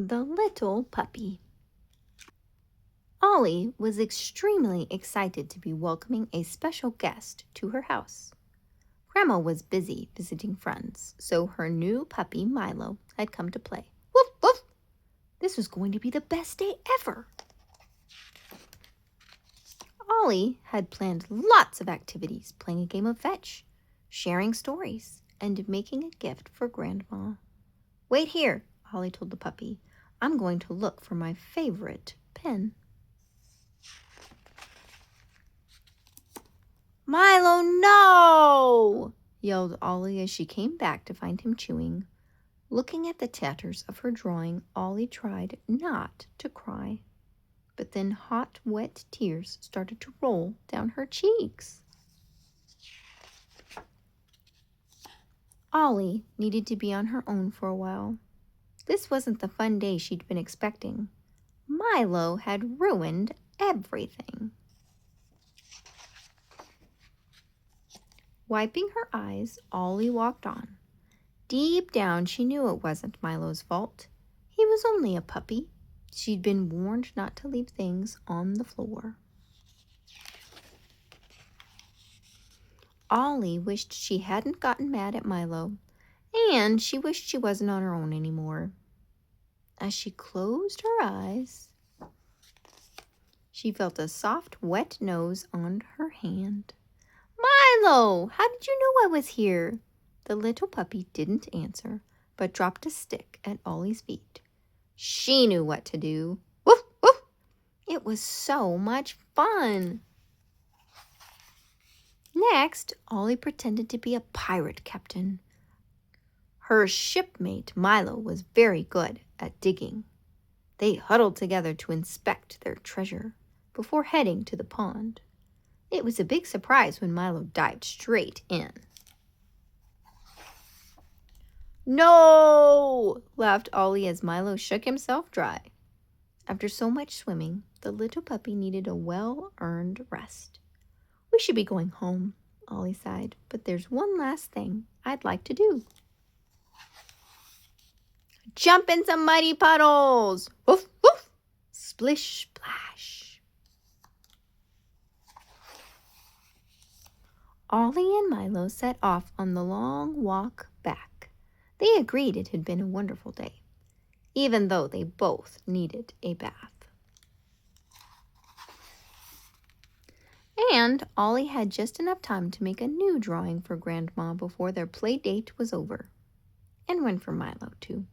The Little Puppy. Ollie was extremely excited to be welcoming a special guest to her house. Grandma was busy visiting friends, so her new puppy, Milo, had come to play. Woof, woof! This was going to be the best day ever. Ollie had planned lots of activities, playing a game of fetch, sharing stories, and making a gift for Grandma. Wait here, Ollie told the puppy. I'm going to look for my favorite pen. Milo, no! Yelled Ollie as she came back to find him chewing. Looking at the tatters of her drawing, Ollie tried not to cry. But then hot, wet tears started to roll down her cheeks. Ollie needed to be on her own for a while. This wasn't the fun day she'd been expecting. Milo had ruined everything. Wiping her eyes, Ollie walked on. Deep down, she knew it wasn't Milo's fault. He was only a puppy. She'd been warned not to leave things on the floor. Ollie wished she hadn't gotten mad at Milo, and she wished she wasn't on her own anymore. As she closed her eyes, she felt a soft, wet nose on her hand. Milo, how did you know I was here? The little puppy didn't answer, but dropped a stick at Ollie's feet. She knew what to do. Woof, woof! It was so much fun. Next, Ollie pretended to be a pirate captain. Her shipmate, Milo, was very good at digging. They huddled together to inspect their treasure before heading to the pond. It was a big surprise when Milo dived straight in. No! Laughed Ollie as Milo shook himself dry. After so much swimming, the little puppy needed a well-earned rest. We should be going home, Ollie sighed, but there's one last thing I'd like to do. Jump in some muddy puddles! Woof, woof! Splish, splash! Ollie and Milo set off on the long walk back. They agreed it had been a wonderful day, even though they both needed a bath. And Ollie had just enough time to make a new drawing for Grandma before their play date was over. And one for Milo, too.